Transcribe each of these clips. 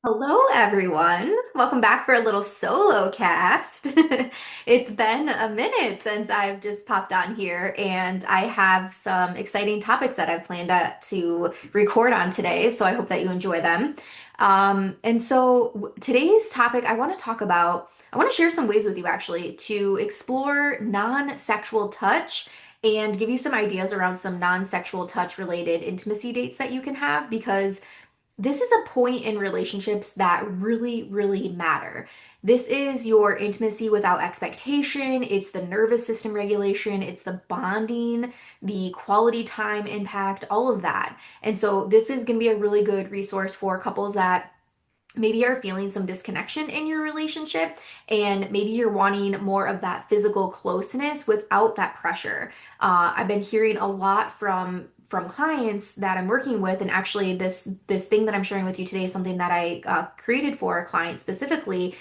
Hello, everyone. Welcome back for a little solo cast. It's been a minute since I've just popped on here, and I have some exciting topics that I've planned to record on today. So I hope that you enjoy them. Today's topic, I want to share some ways with you actually to explore non-sexual touch and give you some ideas around some non-sexual touch related intimacy dates that you can have because this is a point in relationships that really, really matter. This is your intimacy without expectation. It's the nervous system regulation. It's the bonding, the quality time impact, all of that. And so, this is going to be a really good resource for couples that maybe are feeling some disconnection in your relationship and maybe you're wanting more of that physical closeness without that pressure. I've been hearing a lot from clients that I'm working with, and actually this thing that I'm sharing with you today is something that I created for a client specifically,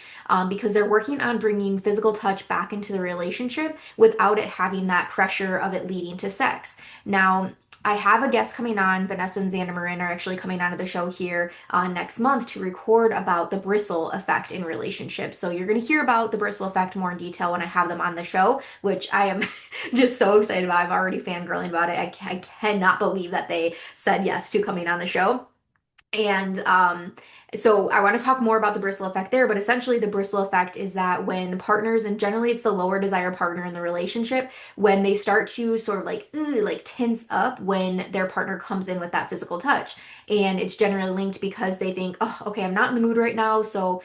because they're working on bringing physical touch back into the relationship without it having that pressure of it leading to sex. Now, I have a guest coming on. Vanessa and Xander Marin are actually coming onto the show here next month to record about the bristle effect in relationships. So you're going to hear about the bristle effect more in detail when I have them on the show, which I am just so excited about. I'm already fangirling about it. I cannot believe that they said yes to coming on the show. And so I want to talk more about the bristle effect there, but essentially the bristle effect is that when partners, and generally it's the lower desire partner in the relationship, when they start to sort of like tense up when their partner comes in with that physical touch. And it's generally linked because they think, oh, okay, I'm not in the mood right now. So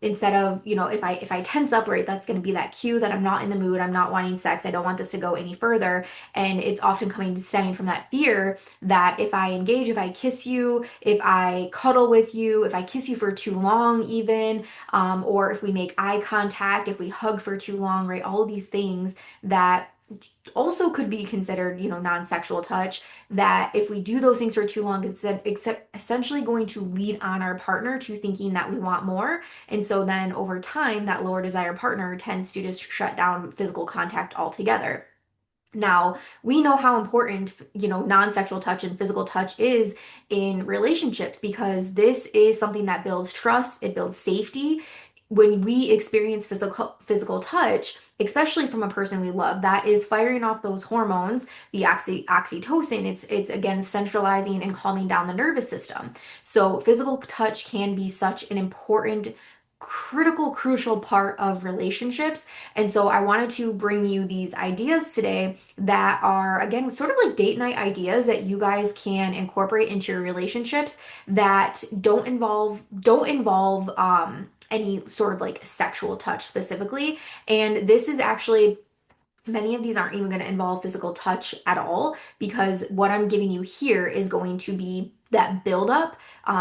instead of, if I tense up, right, that's going to be that cue that I'm not in the mood, I'm not wanting sex, I don't want this to go any further. And it's often stemming from that fear that if I engage, if I kiss you, if I cuddle with you, if I kiss you for too long, even, or if we make eye contact, if we hug for too long, right? All of these things that also could be considered, non-sexual touch, that if we do those things for too long, it's essentially going to lead on our partner to thinking that we want more. And so then over time, that lower desire partner tends to just shut down physical contact altogether. Now, we know how important, non-sexual touch and physical touch is in relationships because this is something that builds trust, it builds safety. When we experience physical touch, especially from a person we love, that is firing off those hormones, the oxytocin. It's again centralizing and calming down the nervous system. So physical touch can be such an important critical, crucial part of relationships. And so I wanted to bring you these ideas today that are, again, sort of like date night ideas that you guys can incorporate into your relationships that don't involve any sort of like sexual touch specifically. And this is actually many of these aren't even going to involve physical touch at all because what I'm giving you here is going to be that buildup.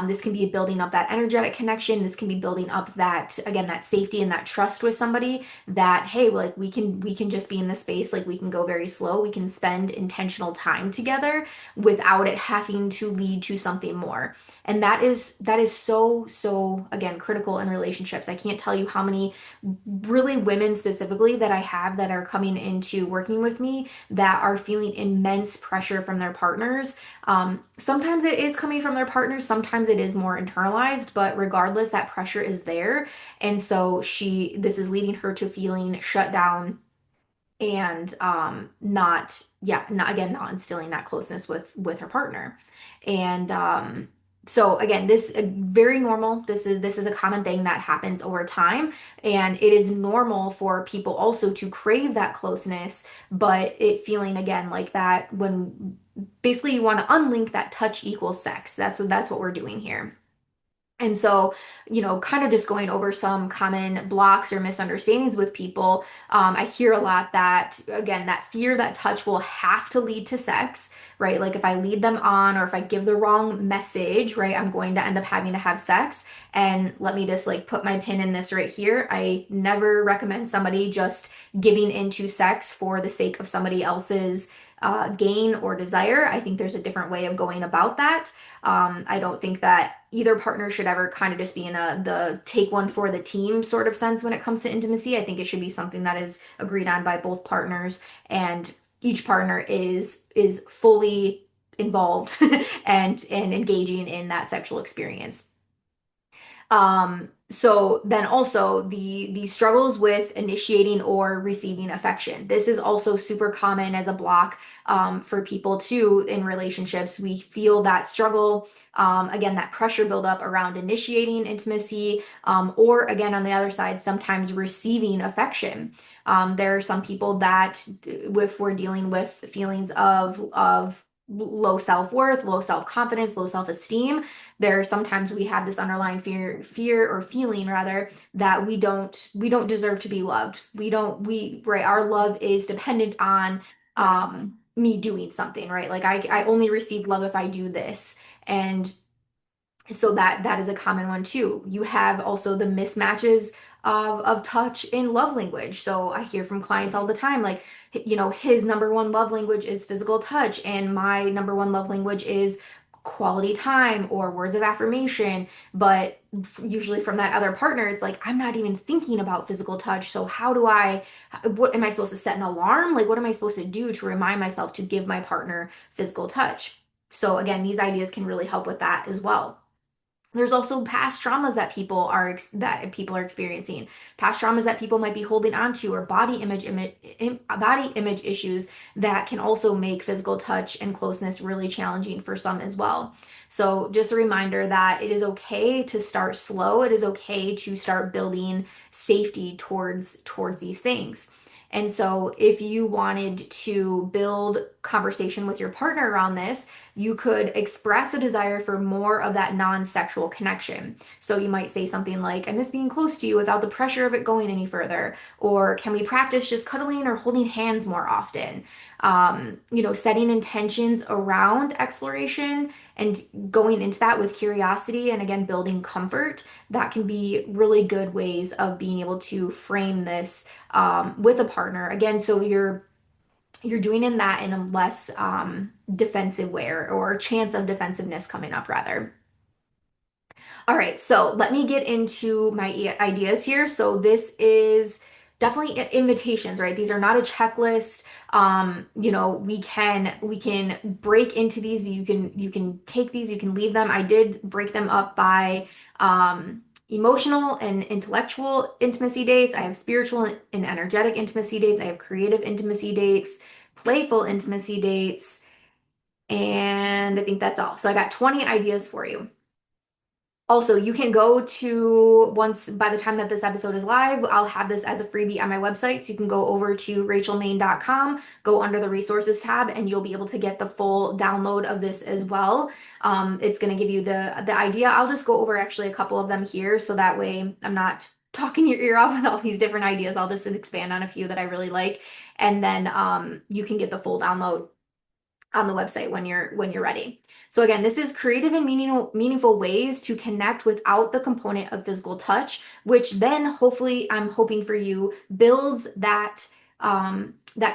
This can be building up that energetic connection. This can be building up that, again, that safety and that trust with somebody that, hey, like we can just be in this space, like we can go very slow. We can spend intentional time together without it having to lead to something more. And that is so again critical in relationships. I can't tell you how many really women specifically that I have that are coming into working with me that are feeling immense pressure from their partners. Sometimes it is coming from their partners, sometimes it is more internalized, but regardless, that pressure is there. And so this is leading her to feeling shut down and not instilling that closeness with her partner. And so again, this very normal. This is a common thing that happens over time, and it is normal for people also to crave that closeness, but it feeling again like that when basically you want to unlink that touch equals sex. That's what we're doing here. And so, kind of just going over some common blocks or misunderstandings with people, I hear a lot that, again, that fear that touch will have to lead to sex, right? Like if I lead them on or if I give the wrong message, right, I'm going to end up having to have sex. And let me just like put my pin in this right here. I never recommend somebody just giving into sex for the sake of somebody else's gain or desire. I think there's a different way of going about that. I don't think that either partner should ever kind of just be in the take one for the team sort of sense when it comes to intimacy. I think it should be something that is agreed on by both partners and each partner is fully involved and engaging in that sexual experience. So then also the struggles with initiating or receiving affection. This is also super common as a block for people too in relationships. We feel that struggle, again, that pressure buildup around initiating intimacy, or again, on the other side, sometimes receiving affection. There are some people that, if we're dealing with feelings of low self-worth, low self-confidence, low self-esteem, there sometimes we have this underlying fear or feeling rather that we don't deserve to be loved. We don't we right, our love is dependent on me doing something, right? Like I only receive love if I do this. And so that is a common one too. You have also the mismatches of touch in love language. So I hear from clients all the time, like, his number one love language is physical touch, and my number one love language is quality time or words of affirmation. But usually from that other partner, it's like, I'm not even thinking about physical touch. So what am I supposed to set an alarm? Like, what am I supposed to do to remind myself to give my partner physical touch? So again, these ideas can really help with that as well. There's also past traumas that people are experiencing, past traumas that people might be holding on to, or body image issues that can also make physical touch and closeness really challenging for some as well. So just a reminder that it is okay to start slow. It is okay to start building safety towards these things. And so if you wanted to build conversation with your partner around this, you could express a desire for more of that non-sexual connection. So you might say something like, I miss being close to you without the pressure of it going any further. Or can we practice just cuddling or holding hands more often? Setting intentions around exploration and going into that with curiosity and again, building comfort, that can be really good ways of being able to frame this with a partner. Again, so you're doing in that in a less defensive way or chance of defensiveness coming up rather. All right, so let me get into my ideas here. So this is definitely invitations, right? These are not a checklist. We can break into these. You can take these, you can leave them. I did break them up by emotional and intellectual intimacy dates. I have spiritual and energetic intimacy dates. I have creative intimacy dates, playful intimacy dates, and I think that's all. So I got 20 ideas for you. Also, you can go to once by the time that this episode is live, I'll have this as a freebie on my website. So you can go over to rachelmaine.com, go under the resources tab, and you'll be able to get the full download of this as well. It's going to give you the idea. I'll just go over actually a couple of them here, so that way I'm not talking your ear off with all these different ideas. I'll just expand on a few that I really like, and then you can get the full download on the website when you're ready. So again, this is creative and meaningful ways to connect without the component of physical touch, which then hopefully I'm hoping for you builds that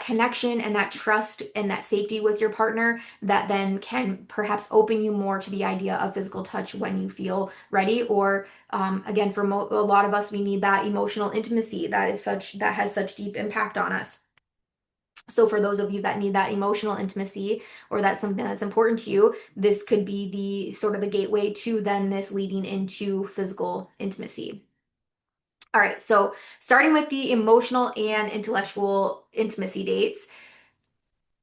connection and that trust and that safety with your partner that then can perhaps open you more to the idea of physical touch when you feel ready. Or again, for a lot of us, we need that emotional intimacy that has such deep impact on us. So for those of you that need that emotional intimacy or that's something that's important to you, this could be the sort of the gateway to then this leading into physical intimacy. All right, so starting with the emotional and intellectual intimacy dates,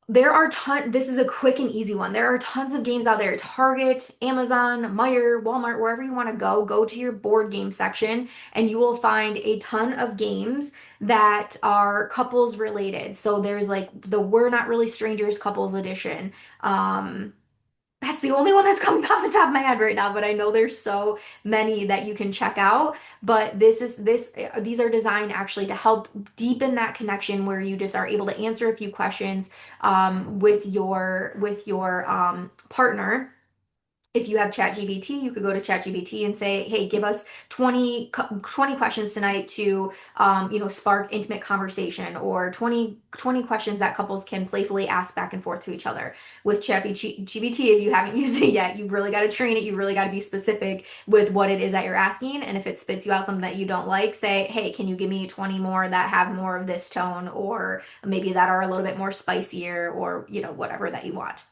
this is a quick and easy one. There are tons of games out there. Target, Amazon, Meijer, Walmart, wherever you want to go to your board game section and you will find a ton of games that are couples related. So there's like the We're Not Really Strangers couples edition. That's the only one that's coming off the top of my head right now, but I know there's so many that you can check out. But these are designed actually to help deepen that connection where you just are able to answer a few questions with your partner. If you have ChatGPT, you could go to ChatGPT and say, hey, give us 20 questions tonight to, spark intimate conversation, or twenty questions that couples can playfully ask back and forth to each other. With ChatGPT, if you haven't used it yet, you really got to train it. You really got to be specific with what it is that you're asking. And if it spits you out something that you don't like, say, hey, can you give me 20 more that have more of this tone, or maybe that are a little bit more spicier, or, whatever that you want.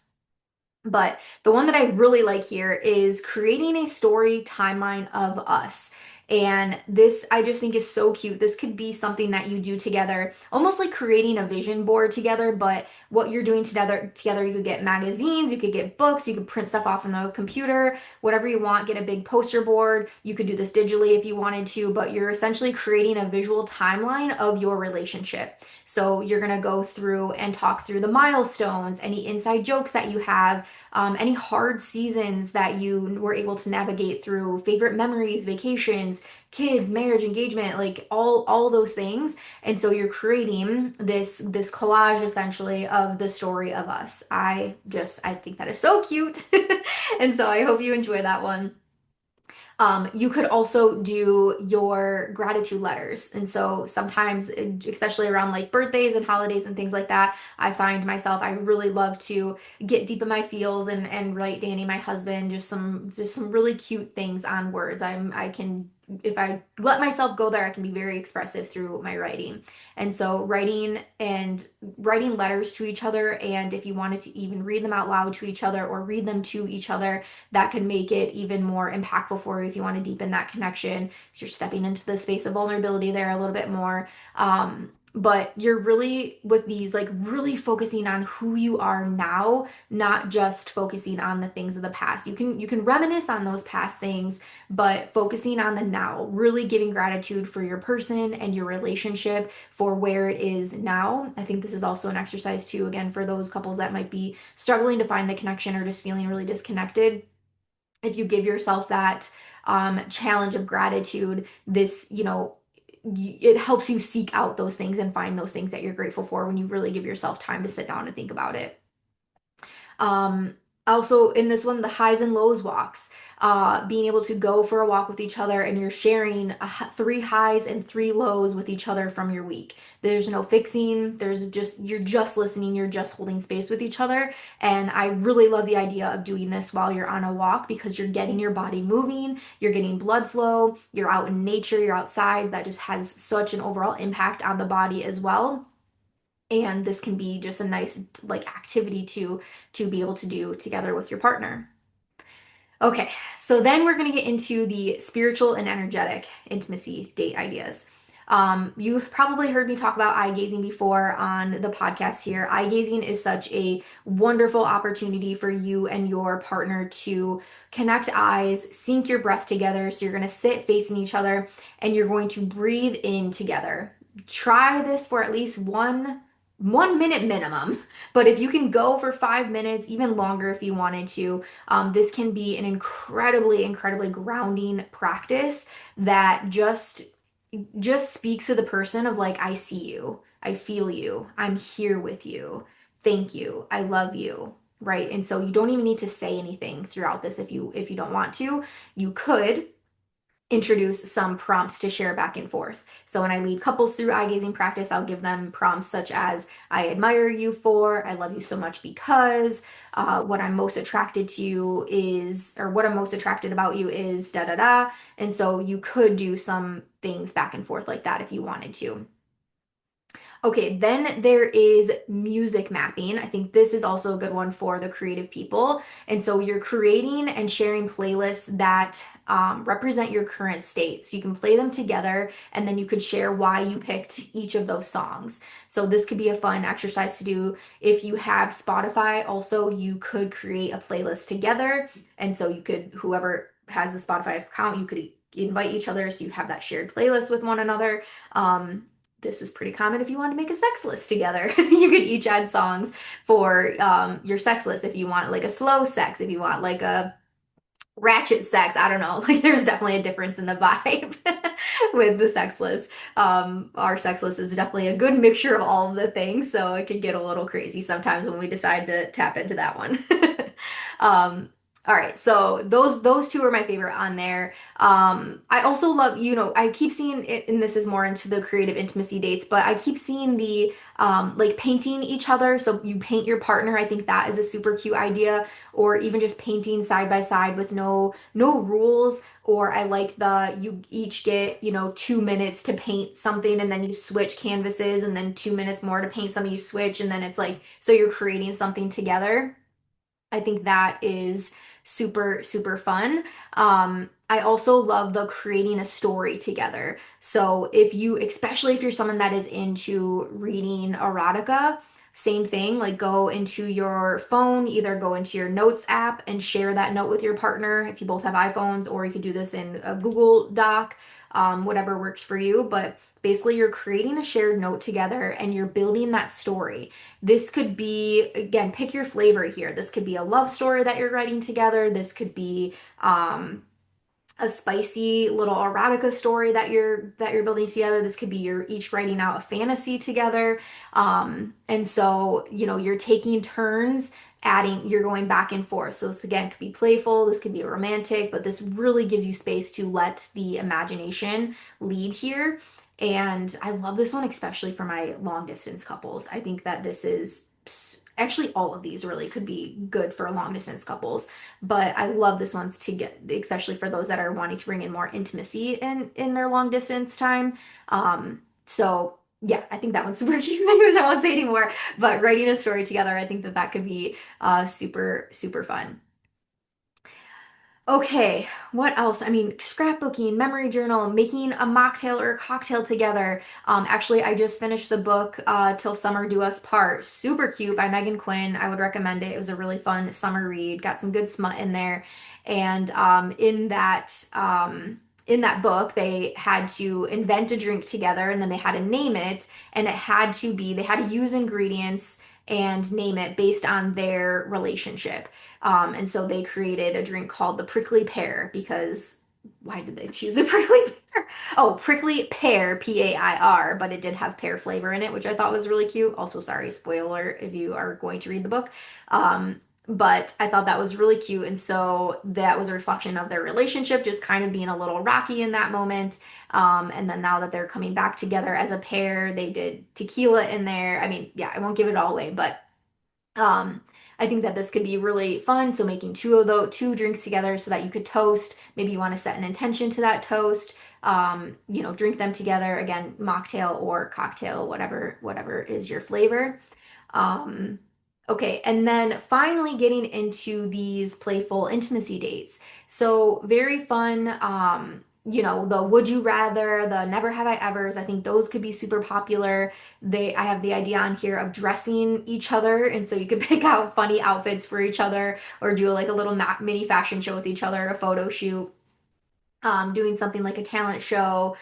But the one that I really like here is creating a story timeline of us. And this I just think is so cute. This could be something that you do together, almost like creating a vision board together, but what you're doing together, you could get magazines, you could get books, you could print stuff off on the computer, whatever you want, get a big poster board. You could do this digitally if you wanted to, but you're essentially creating a visual timeline of your relationship. So you're going to go through and talk through the milestones, any inside jokes that you have, any hard seasons that you were able to navigate through, favorite memories, vacations, kids, marriage, engagement, like all those things. And so you're creating this collage essentially of the story of us. I think that is so cute. And so I hope you enjoy that one. You could also do your gratitude letters. And so sometimes, especially around like birthdays and holidays and things like that, I find myself, I really love to get deep in my feels and write Danny, my husband, just some really cute things on words. I can if I let myself go there, I can be very expressive through my writing. And so writing letters to each other, and if you wanted to even read them out loud to each other or read them to each other, that can make it even more impactful for you if you want to deepen that connection. You're stepping into the space of vulnerability there a little bit more. But you're really with these like really focusing on who you are now, not just focusing on the things of the past. You can reminisce on those past things, but focusing on the now, really giving gratitude for your person and your relationship for where it is now. I think this is also an exercise too, again, for those couples that might be struggling to find the connection or just feeling really disconnected. If you give yourself that challenge of gratitude, it helps you seek out those things and find those things that you're grateful for when you really give yourself time to sit down and think about it. Um, Also in this one, the highs and lows walks, being able to go for a walk with each other and you're sharing three highs and three lows with each other from your week. There's no fixing, you're just listening, you're just holding space with each other. And I really love the idea of doing this while you're on a walk because you're getting your body moving, you're getting blood flow, you're out in nature, you're outside. That just has such an overall impact on the body as well. And this can be just a nice like activity to be able to do together with your partner. Okay, so then we're going to get into the spiritual and energetic intimacy date ideas. You've probably heard me talk about eye gazing before on the podcast here. Eye gazing is such a wonderful opportunity for you and your partner to connect eyes, sync your breath together. So you're going to sit facing each other and you're going to breathe in together. Try this for at least one minute minimum, but if you can go for 5 minutes, even longer if you wanted to, this can be an incredibly grounding practice that just speaks to the person of like, I see you, I feel you, I'm here with you, thank you, I love you, right? And so you don't even need to say anything throughout this if you don't want to. You could introduce some prompts to share back and forth. So when I lead couples through eye gazing practice, I'll give them prompts such as I admire you for, I love you so much because, what I'm most attracted to you is, or what I'm most attracted about you is da da da. And so you could do some things back and forth like that if you wanted to. Okay, then there is music mapping. I think this is also a good one for the creative people. And so you're creating and sharing playlists that represent your current state. So you can play them together and then you could share why you picked each of those songs. So this could be a fun exercise to do. If you have Spotify, also you could create a playlist together. And so you could, whoever has the Spotify account, you could invite each other so you have that shared playlist with one another. This is pretty common if you want to make a sex list together. You could each add songs for your sex list if you want like a slow sex, if you want like a ratchet sex. I don't know. Like there's definitely a difference in the vibe with the sex list. Our sex list is definitely a good mixture of all of the things, so it can get a little crazy sometimes when we decide to tap into that one. um, all right, so those two are my favorite on there. I also love, I keep seeing it, and this is more into the creative intimacy dates, but I keep seeing the like painting each other. So you paint your partner. I think that is a super cute idea, or even just painting side by side with no rules. Or I like the you each get 2 minutes to paint something, and then you switch canvases, and then 2 minutes more to paint something. You switch, and then it's like so you're creating something together. I think that is super, super fun. I also love the creating a story together. So if you, especially if you're someone that is into reading erotica, same thing, like go into your phone, either go into your notes app and share that note with your partner if you both have iPhones, or you could do this in a Google Doc, whatever works for you. But basically, you're creating a shared note together and you're building that story. This could be, again, pick your flavor here. This could be a love story that you're writing together. This could be a spicy little erotica story that you're building together. This could be you're each writing out a fantasy together. And so, you're taking turns adding, you're going back and forth. So this again could be playful, this could be romantic, but this really gives you space to let the imagination lead here. And I love this one, especially for my long distance couples. I think that this is actually all of these really could be good for long distance couples, but I love this one's to get, especially for those that are wanting to bring in more intimacy in their long distance time. So yeah, I think that one's super cute. Anyways, I won't say anymore, but writing a story together, I think that that could be super, super fun. Okay, what else? I mean, scrapbooking, memory journal, making a mocktail or a cocktail together. Actually, I just finished the book, Till Summer Do Us Part. Super cute by Megan Quinn. I would recommend it. It was a really fun summer read. Got some good smut in there. And in that book, they had to invent a drink together and then they had to name it. And they had to use ingredients and name it based on their relationship. And so they created a drink called the prickly pear because why did they choose the prickly pear? Oh, prickly pear, P-A-I-R, but it did have pear flavor in it, which I thought was really cute. Also, sorry, spoiler if you are going to read the book. But I thought that was really cute. And so that was a reflection of their relationship, just kind of being a little rocky in that moment. And then now that they're coming back together as a pair, they did tequila in there. I mean, yeah, I won't give it all away, but um, I think that this could be really fun. So making two drinks together so that you could toast. Maybe you want to set an intention to that toast. Drink them together. Again, mocktail or cocktail, whatever is your flavor. Um, okay, and then finally getting into these playful intimacy dates. So very fun. The would you rather, the never have I ever's. I think those could be super popular. I have the idea on here of dressing each other, and so you could pick out funny outfits for each other, or do like a little mini fashion show with each other, a photo shoot, doing something like a talent show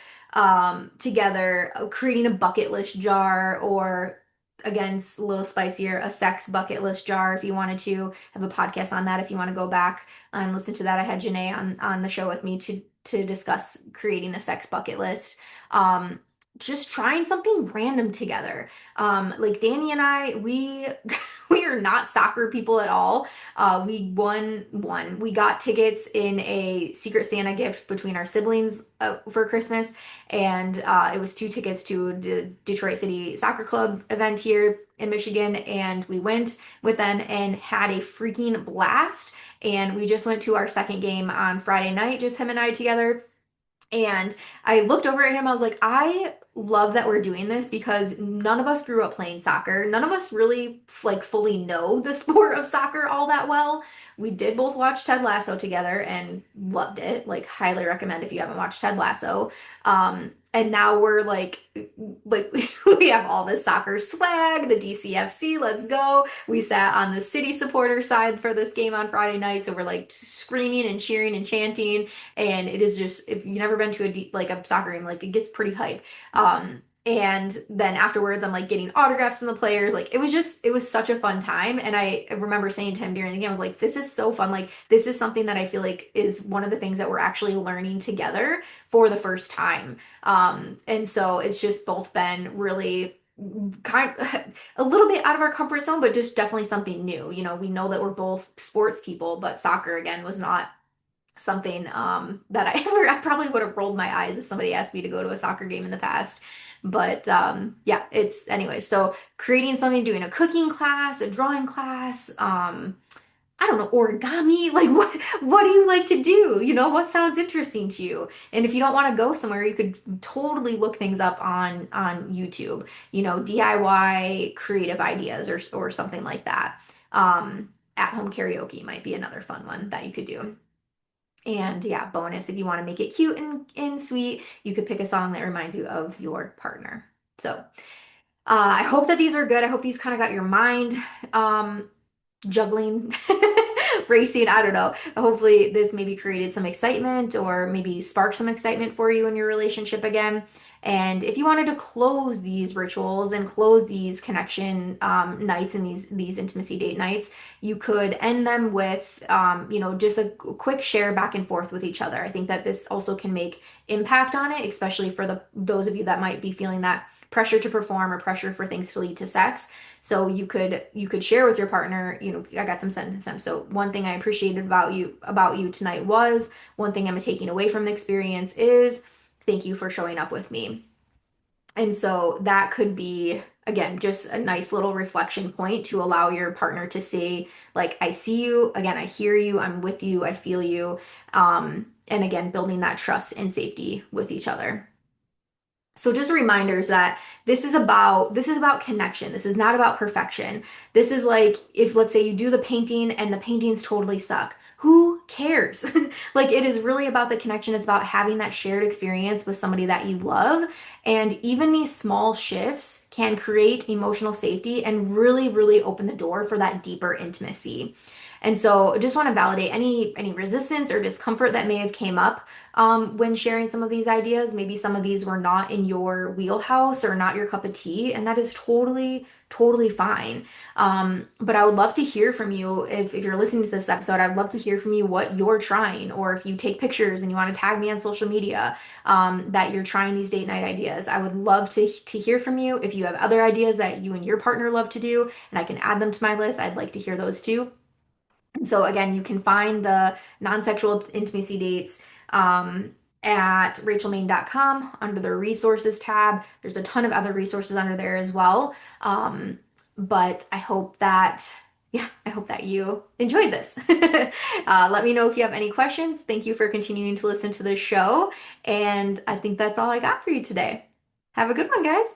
together, creating a bucket list jar, or again, it's a little spicier, a sex bucket list jar if you wanted to have a podcast on that. If you want to go back and listen to that, I had Janae on the show with me to discuss creating a sex bucket list. Um, just trying something random together. Like Danny and I, we we are not soccer people at all. We won one. We got tickets in a Secret Santa gift between our siblings for Christmas, and it was two tickets to the Detroit City Soccer Club event here in Michigan, and we went with them and had a freaking blast. And we just went to our second game on Friday night, just him and I together. And I looked over at him. I was like, I love that we're doing this because none of us grew up playing soccer. None of us really like fully know the sport of soccer all that well. We did both watch Ted Lasso together and loved it. Like highly recommend if you haven't watched Ted Lasso. And now we're like we have all this soccer swag, the DCFC, let's go. We sat on the city supporter side for this game on Friday night, so we're like screaming and cheering and chanting, and it is just if you've never been to like a soccer game, like it gets pretty hype. And then afterwards, I'm like getting autographs from the players. Like it was such a fun time. And I remember saying to him during the game, I was like, this is so fun. Like this is something that I feel like is one of the things that we're actually learning together for the first time. And so it's just both been really kind a little bit out of our comfort zone, but just definitely something new. We know that we're both sports people, but soccer again was not something that I probably would have rolled my eyes if somebody asked me to go to a soccer game in the past. But yeah, it's anyway. So creating something, doing a cooking class, a drawing class, I don't know, origami. Like what do you like to do? What sounds interesting to you? And if you don't want to go somewhere, you could totally look things up on YouTube. DIY creative ideas or something like that. at-home karaoke might be another fun one that you could do. And yeah, bonus, if you want to make it cute and sweet, you could pick a song that reminds you of your partner. So I hope that these are good. I hope these kind of got your mind juggling, racing. I don't know. Hopefully, this maybe created some excitement or maybe sparked some excitement for you in your relationship again. And if you wanted to close these rituals and close these connection nights and these intimacy date nights, you could end them with, just a quick share back and forth with each other. I think that this also can make impact on it, especially for those of you that might be feeling that pressure to perform or pressure for things to lead to sex. So you could share with your partner, I got some sentences. So one thing I appreciated about you tonight was one thing I'm taking away from the experience is thank you for showing up with me. And so that could be again just a nice little reflection point to allow your partner to say like I see you, again I hear you, I'm with you, I feel you. And again building that trust and safety with each other. So just reminders that this is about connection. This is not about perfection. This is like if let's say you do the painting and the paintings totally suck. Who cares? Like it is really about the connection. It's about having that shared experience with somebody that you love. And even these small shifts can create emotional safety and really, really open the door for that deeper intimacy. And so I just want to validate any resistance or discomfort that may have came up when sharing some of these ideas. Maybe some of these were not in your wheelhouse or not your cup of tea, and that is totally, totally fine. But I would love to hear from you if you're listening to this episode. I'd love to hear from you what you're trying, or if you take pictures and you want to tag me on social media that you're trying these date night ideas. I would love to hear from you. If you have other ideas that you and your partner love to do, and I can add them to my list, I'd like to hear those too. So again, you can find the non-sexual intimacy dates at rachelmaine.com under the resources tab. There's a ton of other resources under there as well. But I hope that you enjoyed this. Let me know if you have any questions. Thank you for continuing to listen to this show. And I think that's all I got for you today. Have a good one, guys.